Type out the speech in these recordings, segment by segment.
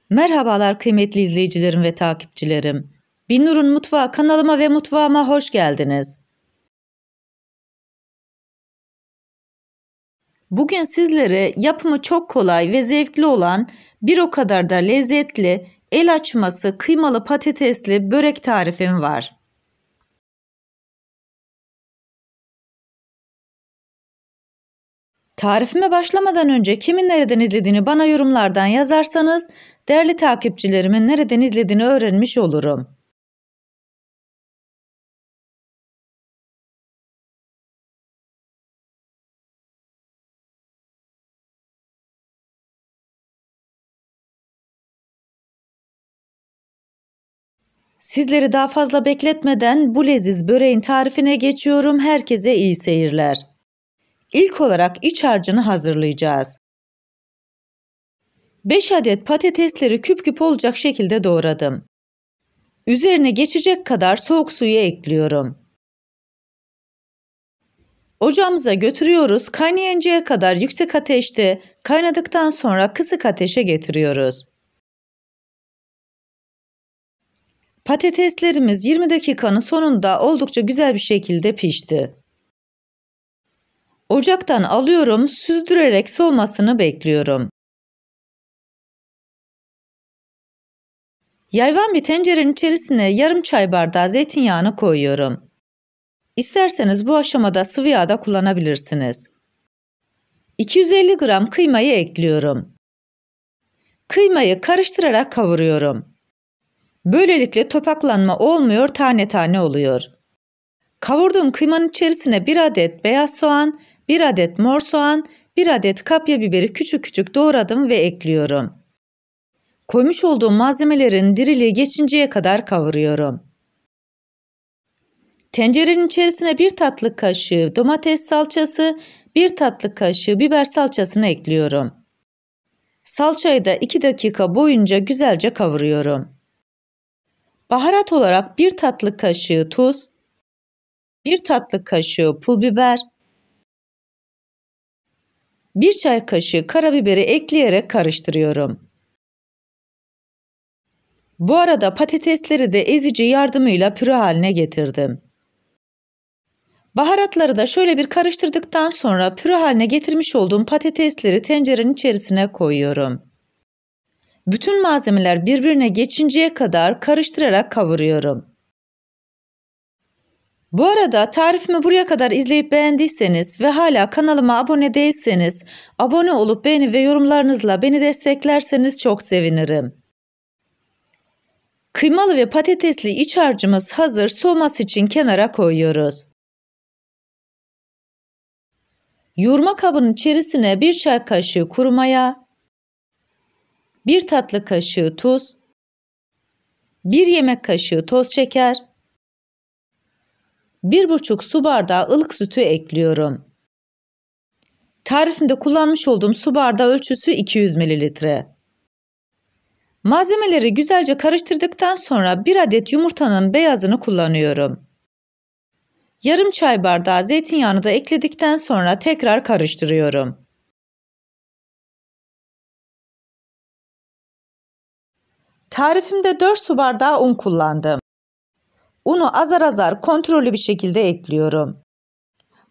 Merhabalar kıymetli izleyicilerim ve takipçilerim. Binnur'un Mutfağı kanalıma ve mutfağıma hoş geldiniz. Bugün sizlere yapımı çok kolay ve zevkli olan bir o kadar da lezzetli, el açması kıymalı patatesli börek tarifim var. Tarifime başlamadan önce kimin nereden izlediğini bana yorumlardan yazarsanız değerli takipçilerimin nereden izlediğini öğrenmiş olurum. Sizleri daha fazla bekletmeden bu leziz böreğin tarifine geçiyorum. Herkese iyi seyirler. İlk olarak iç harcını hazırlayacağız. 5 adet patatesleri küp küp olacak şekilde doğradım. Üzerine geçecek kadar soğuk suyu ekliyorum. Ocağımıza götürüyoruz. Kaynayıncaya kadar yüksek ateşte kaynadıktan sonra kısık ateşe getiriyoruz. Patateslerimiz 20 dakikanın sonunda oldukça güzel bir şekilde pişti. Ocaktan alıyorum, süzdürerek soğumasını bekliyorum. Yayvan bir tencerenin içerisine yarım çay bardağı zeytinyağını koyuyorum. İsterseniz bu aşamada sıvı yağ da kullanabilirsiniz. 250 gram kıymayı ekliyorum. Kıymayı karıştırarak kavuruyorum. Böylelikle topaklanma olmuyor, tane tane oluyor. Kavurduğum kıymanın içerisine 1 adet beyaz soğan, 1 adet mor soğan, 1 adet kapya biberi küçük küçük doğradım ve ekliyorum. Koymuş olduğum malzemelerin diriliği geçinceye kadar kavuruyorum. Tencerenin içerisine 1 tatlı kaşığı domates salçası, 1 tatlı kaşığı biber salçasını ekliyorum. Salçayı da 2 dakika boyunca güzelce kavuruyorum. Baharat olarak 1 tatlı kaşığı tuz, 1 tatlı kaşığı pul biber, 1 çay kaşığı karabiberi ekleyerek karıştırıyorum. Bu arada patatesleri de ezici yardımıyla püre haline getirdim. Baharatları da şöyle bir karıştırdıktan sonra püre haline getirmiş olduğum patatesleri tencerenin içerisine koyuyorum. Bütün malzemeler birbirine geçinceye kadar karıştırarak kavuruyorum. Bu arada tarifimi buraya kadar izleyip beğendiyseniz ve hala kanalıma abone değilseniz abone olup beğeni ve yorumlarınızla beni desteklerseniz çok sevinirim. Kıymalı ve patatesli iç harcımız hazır, soğuması için kenara koyuyoruz. Yoğurma kabının içerisine 1 çay kaşığı kuru maya, 1 tatlı kaşığı tuz, 1 yemek kaşığı toz şeker, 1,5 su bardağı ılık sütü ekliyorum. Tarifimde kullanmış olduğum su bardağı ölçüsü 200 ml. Malzemeleri güzelce karıştırdıktan sonra 1 adet yumurtanın beyazını kullanıyorum. Yarım çay bardağı zeytinyağını da ekledikten sonra tekrar karıştırıyorum. Tarifimde 4 su bardağı un kullandım. Unu azar azar kontrollü bir şekilde ekliyorum.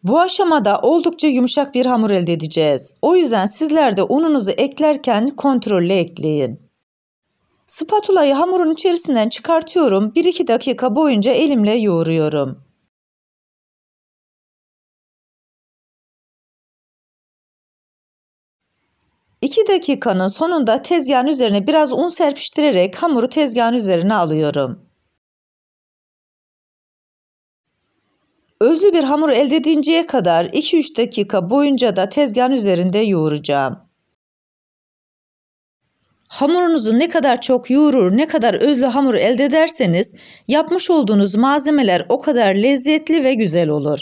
Bu aşamada oldukça yumuşak bir hamur elde edeceğiz. O yüzden sizler de ununuzu eklerken kontrollü ekleyin. Spatulayı hamurun içerisinden çıkartıyorum. 1-2 dakika boyunca elimle yoğuruyorum. İki dakikanın sonunda tezgahın üzerine biraz un serpiştirerek hamuru tezgahın üzerine alıyorum. Özlü bir hamur elde edinceye kadar 2-3 dakika boyunca da tezgahın üzerinde yoğuracağım. Hamurunuzu ne kadar çok yoğurur, ne kadar özlü hamur elde ederseniz yapmış olduğunuz malzemeler o kadar lezzetli ve güzel olur.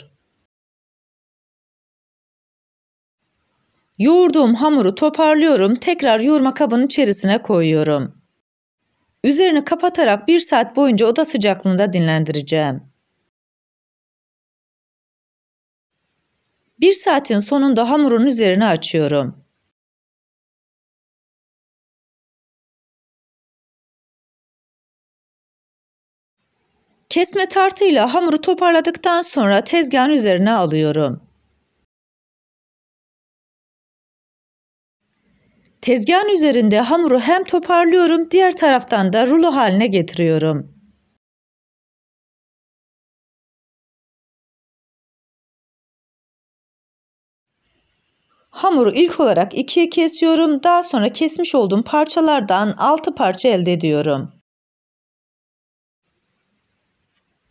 Yoğurduğum hamuru toparlıyorum, tekrar yoğurma kabının içerisine koyuyorum. Üzerini kapatarak 1 saat boyunca oda sıcaklığında dinlendireceğim. 1 saatin sonunda hamurun üzerini açıyorum. Kesme tartıyla hamuru toparladıktan sonra tezgahın üzerine alıyorum. Tezgahın üzerinde hamuru hem toparlıyorum, diğer taraftan da rulo haline getiriyorum. Hamuru ilk olarak ikiye kesiyorum. Daha sonra kesmiş olduğum parçalardan 6 parça elde ediyorum.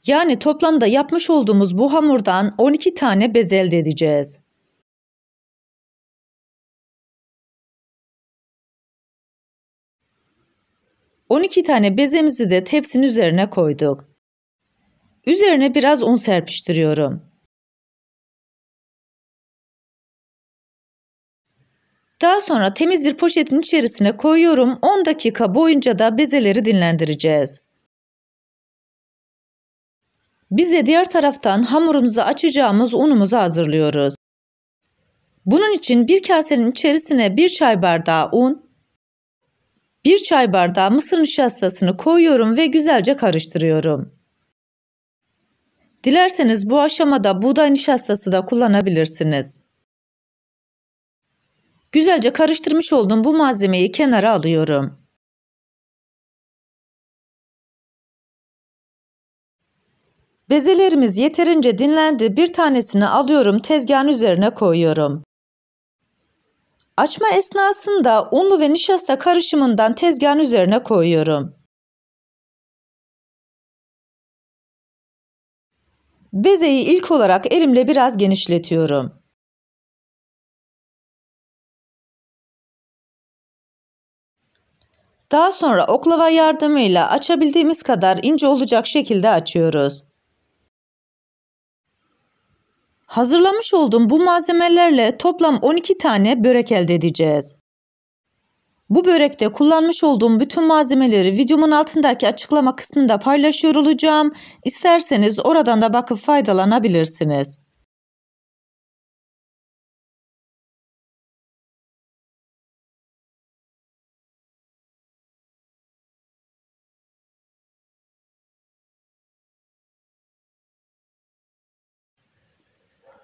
Yani toplamda yapmış olduğumuz bu hamurdan 12 tane bez elde edeceğiz. ...12 tane bezemizi de tepsinin üzerine koyduk. Üzerine biraz un serpiştiriyorum. Daha sonra temiz bir poşetin içerisine koyuyorum. 10 dakika boyunca da bezeleri dinlendireceğiz. Biz de diğer taraftan hamurumuzu açacağımız unumuzu hazırlıyoruz. Bunun için bir kasenin içerisine 1 çay bardağı un, 1 çay bardağı mısır nişastasını koyuyorum ve güzelce karıştırıyorum. Dilerseniz bu aşamada buğday nişastası da kullanabilirsiniz. Güzelce karıştırmış olduğum bu malzemeyi kenara alıyorum. Bezelerimiz yeterince dinlendi. Bir tanesini alıyorum, tezgahın üzerine koyuyorum. Açma esnasında unlu ve nişasta karışımından tezgahın üzerine koyuyorum. Bezeyi ilk olarak elimle biraz genişletiyorum. Daha sonra oklava yardımıyla açabildiğimiz kadar ince olacak şekilde açıyoruz. Hazırlamış olduğum bu malzemelerle toplam 12 tane börek elde edeceğiz. Bu börekte kullanmış olduğum bütün malzemeleri videomun altındaki açıklama kısmında paylaşıyor olacağım. İsterseniz oradan da bakıp faydalanabilirsiniz.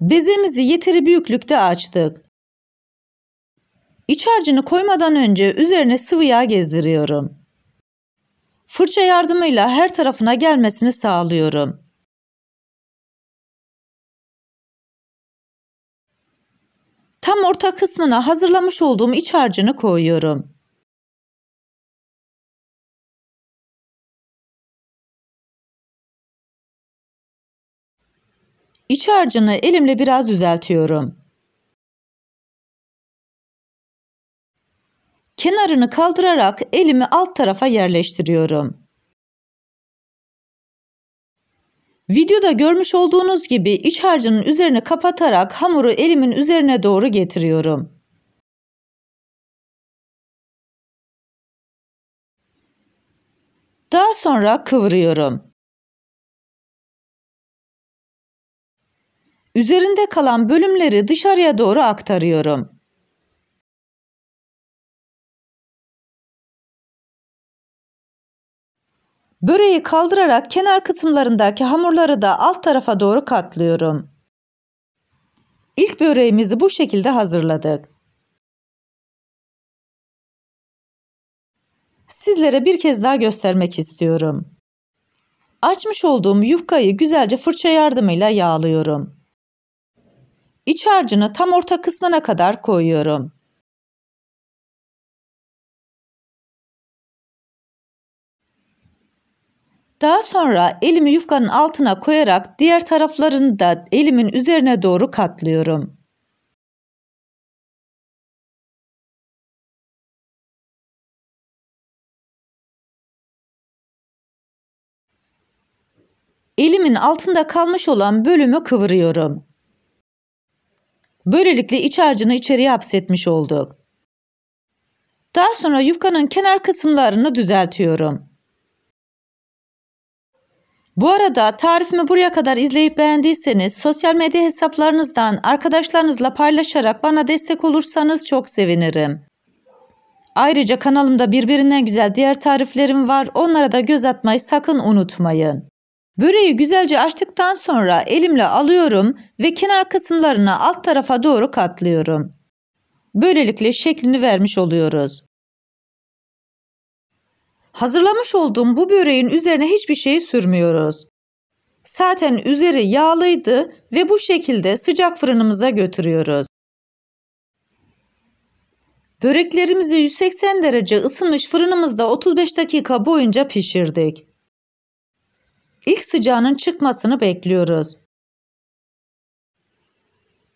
Bezemizi yeteri büyüklükte açtık. İç harcını koymadan önce üzerine sıvı yağ gezdiriyorum. Fırça yardımıyla her tarafına gelmesini sağlıyorum. Tam orta kısmına hazırlamış olduğum iç harcını koyuyorum. İç harcını elimle biraz düzeltiyorum. Kenarını kaldırarak elimi alt tarafa yerleştiriyorum. Videoda görmüş olduğunuz gibi iç harcının üzerine kapatarak hamuru elimin üzerine doğru getiriyorum. Daha sonra kıvırıyorum. Üzerinde kalan bölümleri dışarıya doğru aktarıyorum. Böreği kaldırarak kenar kısımlarındaki hamurları da alt tarafa doğru katlıyorum. İlk böreğimizi bu şekilde hazırladık. Sizlere bir kez daha göstermek istiyorum. Açmış olduğum yufkayı güzelce fırça yardımıyla yağlıyorum. İç harcını tam orta kısmına kadar koyuyorum. Daha sonra elimi yufkanın altına koyarak diğer taraflarını da elimin üzerine doğru katlıyorum. Elimin altında kalmış olan bölümü kıvırıyorum. Böylelikle iç harcını içeriye hapsetmiş olduk. Daha sonra yufkanın kenar kısımlarını düzeltiyorum. Bu arada tarifimi buraya kadar izleyip beğendiyseniz sosyal medya hesaplarınızdan arkadaşlarınızla paylaşarak bana destek olursanız çok sevinirim. Ayrıca kanalımda birbirinden güzel diğer tariflerim var. Onlara da göz atmayı sakın unutmayın. Böreği güzelce açtıktan sonra elimle alıyorum ve kenar kısımlarını alt tarafa doğru katlıyorum. Böylelikle şeklini vermiş oluyoruz. Hazırlamış olduğum bu böreğin üzerine hiçbir şey sürmüyoruz. Zaten üzeri yağlıydı ve bu şekilde sıcak fırınımıza götürüyoruz. Böreklerimizi 180 derece ısınmış fırınımızda 35 dakika boyunca pişirdik. İlk sıcağının çıkmasını bekliyoruz.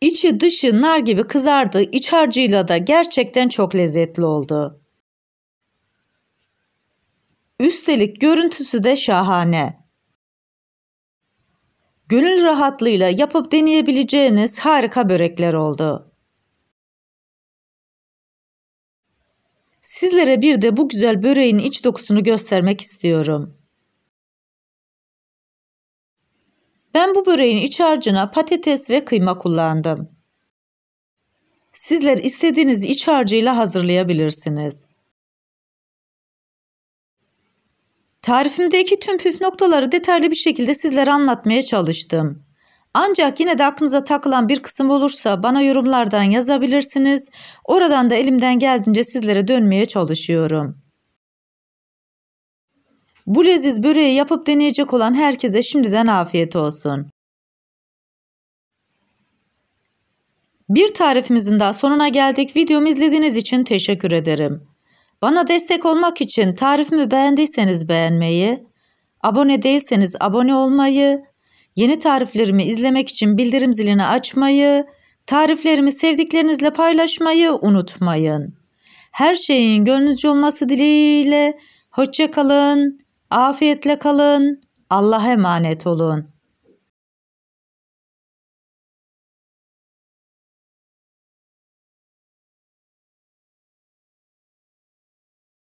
İçi dışı nar gibi kızardı. İç harcıyla da gerçekten çok lezzetli oldu. Üstelik görüntüsü de şahane. Gönül rahatlığıyla yapıp deneyebileceğiniz harika börekler oldu. Sizlere bir de bu güzel böreğin iç dokusunu göstermek istiyorum. Ben bu böreğin iç harcına patates ve kıyma kullandım. Sizler istediğiniz iç harcıyla hazırlayabilirsiniz. Tarifimdeki tüm püf noktaları detaylı bir şekilde sizlere anlatmaya çalıştım. Ancak yine de aklınıza takılan bir kısım olursa bana yorumlardan yazabilirsiniz. Oradan da elimden geldiğince sizlere dönmeye çalışıyorum. Bu leziz böreği yapıp deneyecek olan herkese şimdiden afiyet olsun. Bir tarifimizin daha sonuna geldik. Videomu izlediğiniz için teşekkür ederim. Bana destek olmak için tarifimi beğendiyseniz beğenmeyi, abone değilseniz abone olmayı, yeni tariflerimi izlemek için bildirim zilini açmayı, tariflerimi sevdiklerinizle paylaşmayı unutmayın. Her şeyin gönlünüzce olması dileğiyle, hoşça kalın, afiyetle kalın, Allah'a emanet olun.